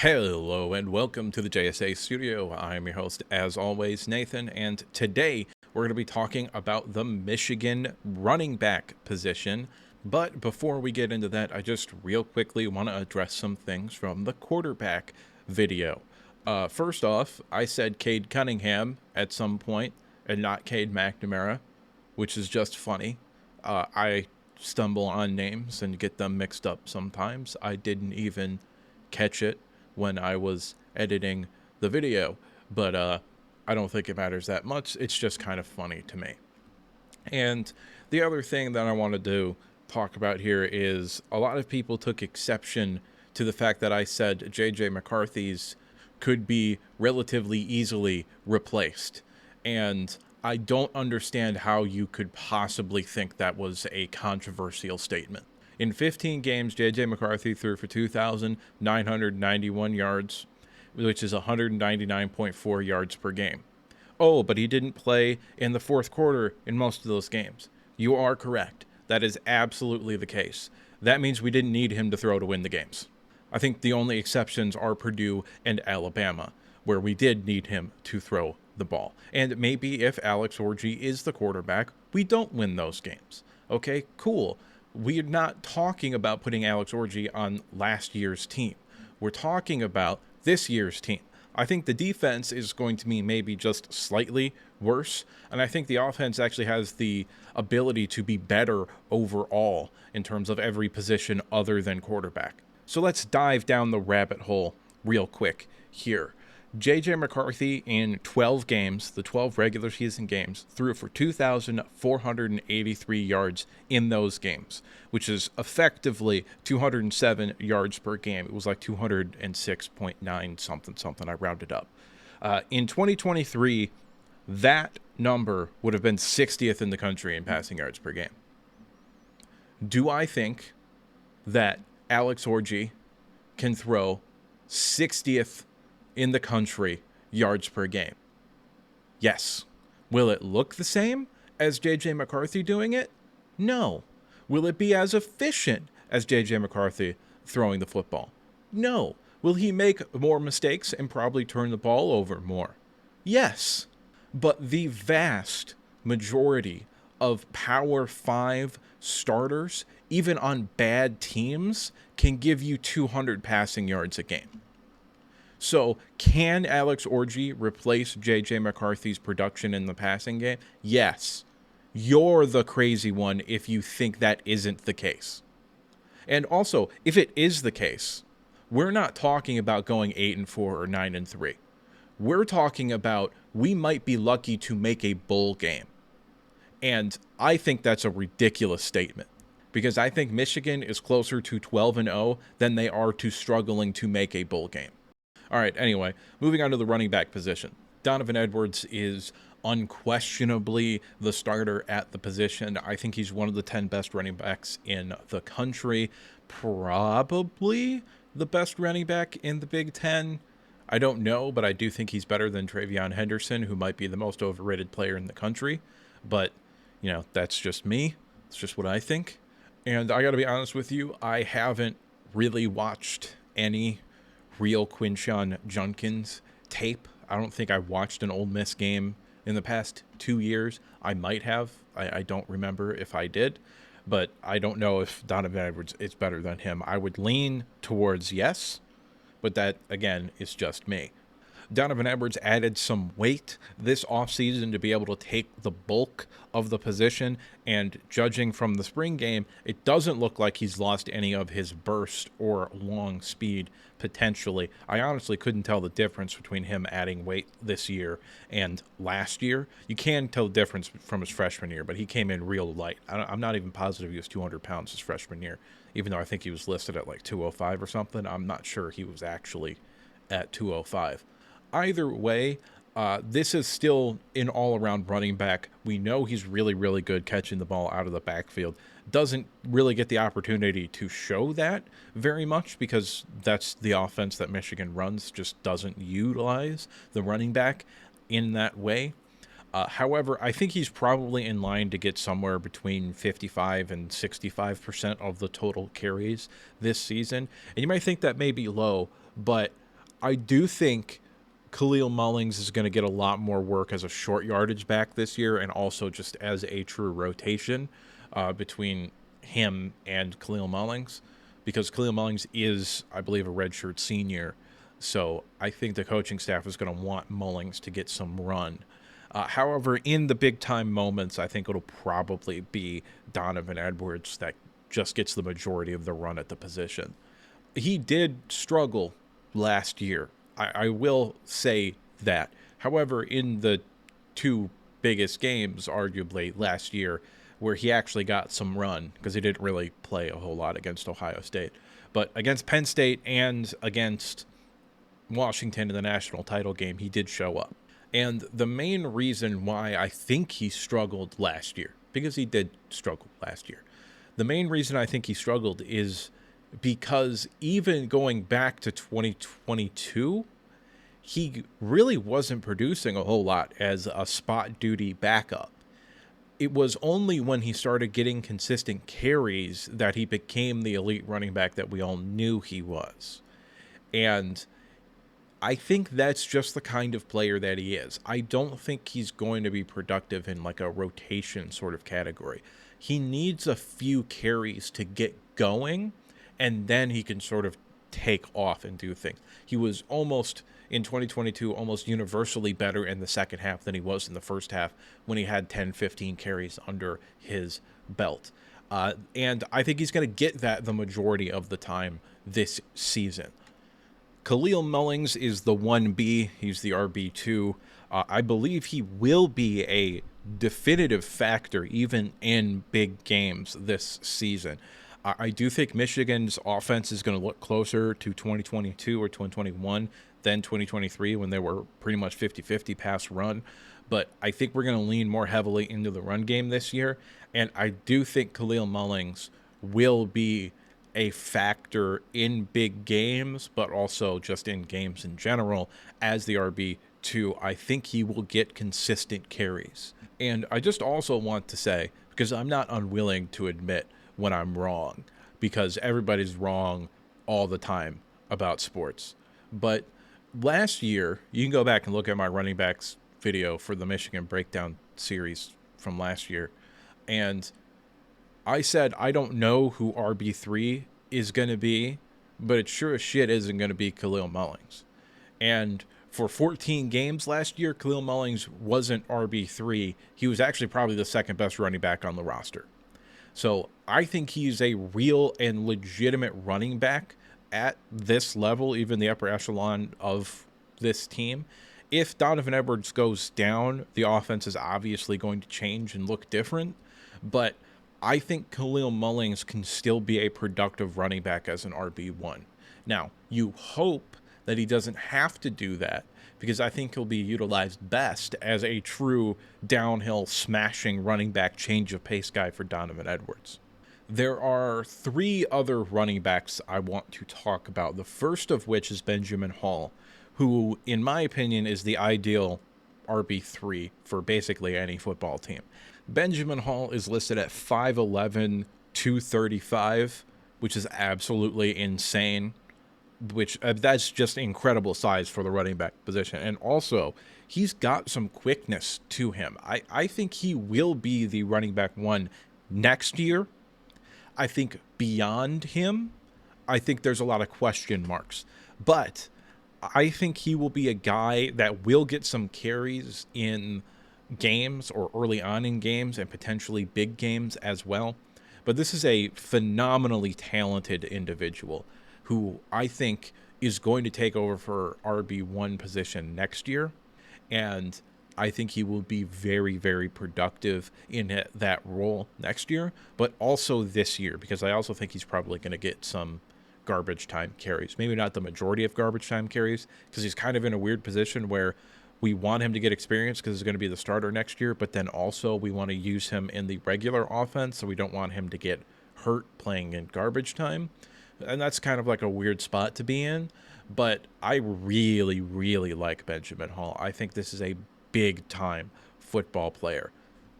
Hello and welcome to the JSA studio. I'm your host, as always, Nathan, and today we're going to be talking about the Michigan running back position. But before we get into that, I just real quickly want to address some things from the quarterback video. First off, I said Cade Cunningham at some point and not Cade McNamara, which is just funny. I stumble on names and get them mixed up sometimes. I didn't even catch it when I was editing the video, but I don't think it matters that much. It's just kind of funny to me. And the other thing that I wanted to talk about here is a lot of people took exception to the fact that I said J.J. McCarthy's could be relatively easily replaced. And I don't understand how you could possibly think that was a controversial statement. In 15 games, J.J. McCarthy threw for 2,991 yards, which is 199.4 yards per game. Oh, but he didn't play in the fourth quarter in most of those games. You are correct. That is absolutely the case. That means we didn't need him to throw to win the games. I think the only exceptions are Purdue and Alabama, where we did need him to throw the ball. And maybe if Alex Orji is the quarterback, we don't win those games. Okay, cool. We're not talking about putting Alex Orji on last year's team. We're talking about this year's team. I think the defense is going to be maybe just slightly worse, and I think the offense actually has the ability to be better overall in terms of every position other than quarterback. So let's dive down the rabbit hole real quick here. J.J. McCarthy in 12 games, the 12 regular season games, threw for 2,483 yards in those games, which is effectively 207 yards per game. It was like 206.9 something. I rounded up. In 2023, that number would have been 60th in the country in passing yards per game. Do I think that Alex Orji can throw 60th in the country yards per game? Yes. Will it look the same as J.J. McCarthy doing it? No. Will it be as efficient as J.J. McCarthy throwing the football? No. Will he make more mistakes and probably turn the ball over more? Yes. But the vast majority of Power 5 starters, even on bad teams, can give you 200 passing yards a game. So, can Alex Orji replace J.J. McCarthy's production in the passing game? Yes. You're the crazy one if you think that isn't the case. And also, if it is the case, we're not talking about going 8-4 or 9-3. We're talking about we might be lucky to make a bowl game. And I think that's a ridiculous statement, because I think Michigan is closer to 12-0 than they are to struggling to make a bowl game. All right, anyway, moving on to the running back position. Donovan Edwards is unquestionably the starter at the position. I think he's one of the 10 best running backs in the country, probably the best running back in the Big Ten. I don't know, but I do think he's better than Travion Henderson, who might be the most overrated player in the country. But, that's just me. It's just what I think. And I got to be honest with you, I haven't really watched any real Quinshon Judkins tape. I don't think I watched an Ole Miss game in the past 2 years. I might have. I don't remember if I did, but I don't know if Donovan Edwards is better than him. I would lean towards yes, but that, again, is just me. Donovan Edwards added some weight this offseason to be able to take the bulk of the position, and judging from the spring game, it doesn't look like he's lost any of his burst or long speed potentially. I honestly couldn't tell the difference between him adding weight this year and last year. You can tell the difference from his freshman year, but he came in real light. I'm not even positive he was 200 pounds his freshman year, even though I think he was listed at like 205 or something. I'm not sure he was actually at 205. Either way, this is still an all-around running back. We know he's really, really good catching the ball out of the backfield. Doesn't really get the opportunity to show that very much because that's the offense that Michigan runs, just doesn't utilize the running back in that way. However, I think he's probably in line to get somewhere between 55 and 65% of the total carries this season. And you might think that may be low, but I do think Khalil Mullings is going to get a lot more work as a short yardage back this year, and also just as a true rotation between him and Khalil Mullings, because Khalil Mullings is, I believe, a redshirt senior. So I think the coaching staff is going to want Mullings to get some run. However, in the big time moments, I think it'll probably be Donovan Edwards that just gets the majority of the run at the position. He did struggle last year. I will say that. However, in the two biggest games, arguably, last year, where he actually got some run, because he didn't really play a whole lot against Ohio State, but against Penn State and against Washington in the national title game, he did show up. And the main reason why I think he struggled last year, because he did struggle last year, the main reason I think he struggled is because even going back to 2022, he really wasn't producing a whole lot as a spot duty backup. It was only when he started getting consistent carries that he became the elite running back that we all knew he was. And I think that's just the kind of player that he is. I don't think he's going to be productive in like a rotation sort of category. He needs a few carries to get going, and then he can sort of take off and do things. He was almost, in 2022, almost universally better in the second half than he was in the first half when he had 10, 15 carries under his belt. And I think he's going to get that the majority of the time this season. Khalil Mullings is the 1B. He's the RB2. I believe he will be a definitive factor even in big games this season. I do think Michigan's offense is going to look closer to 2022 or 2021 than 2023 when they were pretty much 50-50 pass run. But I think we're going to lean more heavily into the run game this year. And I do think Khalil Mullings will be a factor in big games, but also just in games in general as the RB2. I think he will get consistent carries. And I just also want to say, because I'm not unwilling to admit when I'm wrong, because everybody's wrong all the time about sports. But last year, you can go back and look at my running backs video for the Michigan Breakdown series from last year. And I said, I don't know who RB3 is going to be, but it sure as shit isn't going to be Khalil Mullings. And for 14 games last year, Khalil Mullings wasn't RB3. He was actually probably the second best running back on the roster. So I think he's a real and legitimate running back at this level, even the upper echelon of this team. If Donovan Edwards goes down, the offense is obviously going to change and look different. But I think Khalil Mullings can still be a productive running back as an RB1. Now, you hope that he doesn't have to do that, because I think he'll be utilized best as a true downhill smashing running back change of pace guy for Donovan Edwards. There are three other running backs I want to talk about, the first of which is Benjamin Hall, who, in my opinion, is the ideal RB3 for basically any football team. Benjamin Hall is listed at 5'11", 235, which is absolutely insane. Which that's just incredible size for the running back position. And also, he's got some quickness to him. I think he will be the running back one next year. I think beyond him, I think there's a lot of question marks. But I think he will be a guy that will get some carries in games or early on in games and potentially big games as well. But this is a phenomenally talented individual who I think is going to take over for RB1 position next year. And I think he will be very, very productive in that role next year, but also this year, because I also think he's probably going to get some garbage time carries. Maybe not the majority of garbage time carries, because he's kind of in a weird position where we want him to get experience because he's going to be the starter next year, but then also we want to use him in the regular offense, so we don't want him to get hurt playing in garbage time. And that's kind of like a weird spot to be in. But I really, really like Benjamin Hall. I think this is a big-time football player.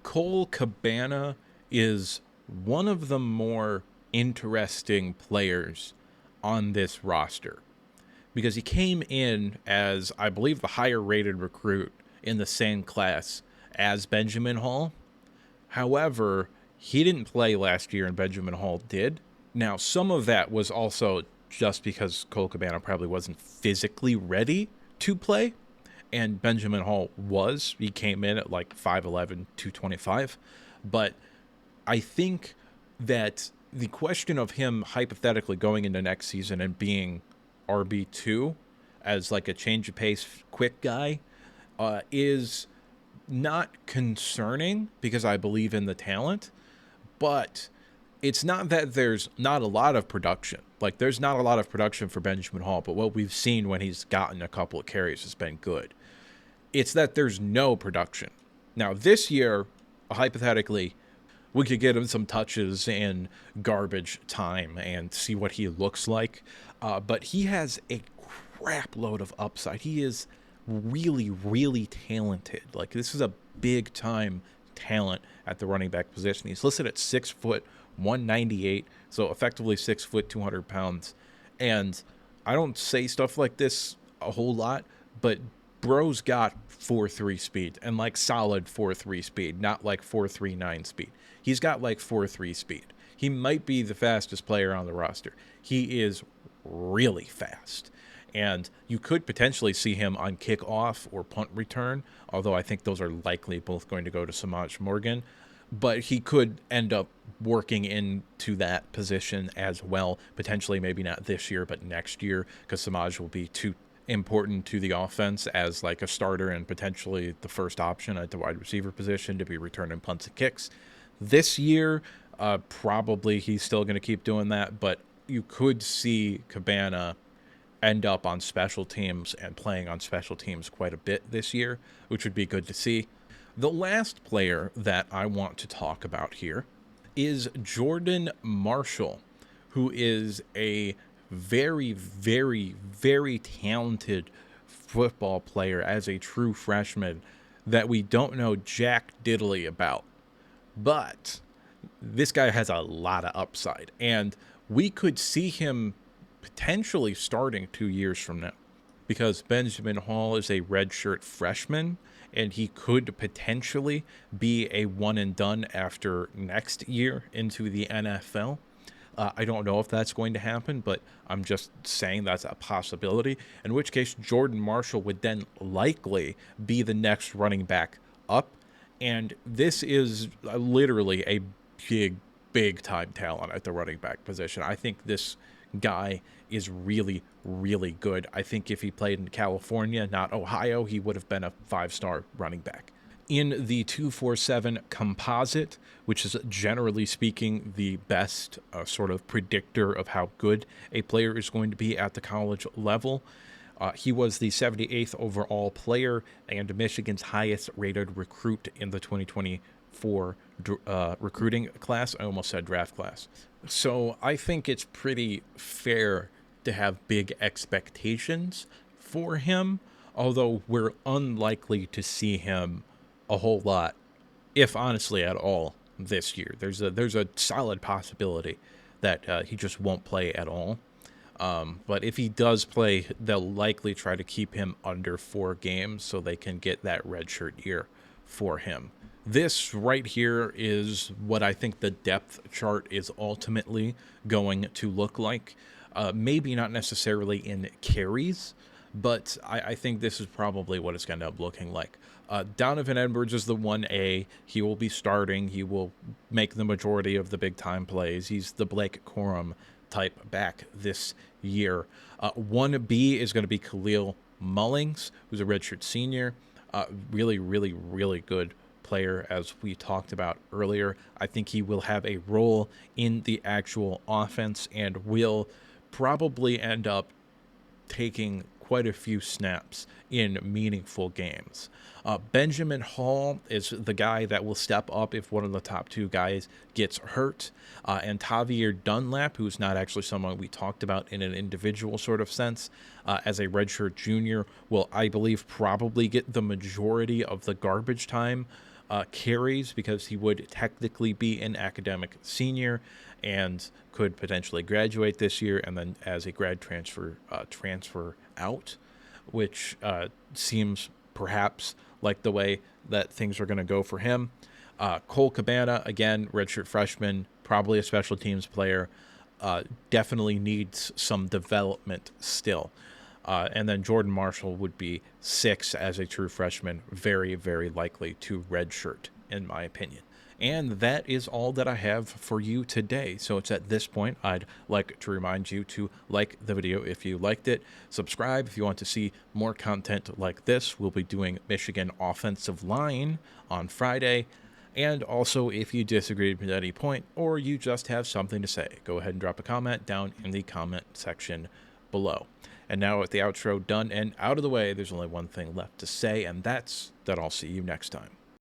Cole Cabana is one of the more interesting players on this roster, because he came in as, I believe, the higher rated recruit in the same class as Benjamin Hall. However, he didn't play last year and Benjamin Hall did. Now, some of that was also just because Cole Cabana probably wasn't physically ready to play, and Benjamin Hall was. He came in at like 5'11", 225. But I think that the question of him hypothetically going into next season and being RB2 as like a change of pace quick guy is not concerning because I believe in the talent, but it's not that there's not a lot of production. Like, there's not a lot of production for Benjamin Hall, but what we've seen when he's gotten a couple of carries has been good. It's that there's no production. Now, this year, hypothetically, we could get him some touches in garbage time and see what he looks like. But he has a crap load of upside. He is really, really talented. Like, this is a big time talent at the running back position. He's listed at 6 foot, 198, so effectively 6 foot, 200 pounds. And I don't say stuff like this a whole lot, but bro's got 4.3 speed, and like solid 4.3 speed, not like 4.39 speed. He's got like 4.3 speed. He might be the fastest player on the roster. He is really fast. And you could potentially see him on kickoff or punt return, although I think those are likely both going to go to Samaj Morgan. But he could end up working into that position as well, potentially maybe not this year, but next year, because Samaj will be too important to the offense as like a starter and potentially the first option at the wide receiver position to be returning punts and kicks. This year, probably he's still going to keep doing that, but you could see Cabana end up on special teams and playing on special teams quite a bit this year, which would be good to see. The last player that I want to talk about here is Jordan Marshall, who is a very, very, very talented football player as a true freshman that we don't know jack diddly about. But this guy has a lot of upside, and we could see him potentially starting 2 years from now, because Benjamin Hall is a redshirt freshman, and he could potentially be a one and done after next year into the NFL. I don't know if that's going to happen, but I'm just saying that's a possibility, in which case Jordan Marshall would then likely be the next running back up. And this is literally a big time talent at the running back position. I think this guy is really, really good. I think if he played in California, not Ohio, he would have been a 5-star running back. In the 247 composite, which is generally speaking the best sort of predictor of how good a player is going to be at the college level, he was the 78th overall player and Michigan's highest rated recruit in the 2024 recruiting class. I almost said draft class. So I think it's pretty fair to have big expectations for him, although we're unlikely to see him a whole lot, if honestly at all, this year. There's a solid possibility that he just won't play at all. But if he does play, they'll likely try to keep him under 4 games so they can get that redshirt year for him. This right here is what I think the depth chart is ultimately going to look like. Maybe not necessarily in carries, but I think this is probably what it's going to end up looking like. Donovan Edwards is the 1A. He will be starting. He will make the majority of the big-time plays. He's the Blake Corum type back this year. 1B is going to be Khalil Mullings, who's a redshirt senior. Really, really, really good player, as we talked about earlier. I think he will have a role in the actual offense and will probably end up taking quite a few snaps in meaningful games. Benjamin Hall is the guy that will step up if one of the top 2 guys gets hurt. And Tavier Dunlap, who's not actually someone we talked about in an individual sort of sense, as a redshirt junior, will, I believe, probably get the majority of the garbage time carries because he would technically be an academic senior and could potentially graduate this year and then as a grad transfer out, which seems perhaps like the way that things are going to go for him. Cole Cabana, again, redshirt freshman, probably a special teams player, definitely needs some development still. And then Jordan Marshall would be 6 as a true freshman, very, very likely to redshirt, in my opinion. And that is all that I have for you today. So it's at this point I'd like to remind you to like the video if you liked it. Subscribe if you want to see more content like this. We'll be doing Michigan offensive line on Friday. And also, if you disagreed with any point or you just have something to say, go ahead and drop a comment down in the comment section below. And now with the outro done and out of the way, there's only one thing left to say, and that's that I'll see you next time.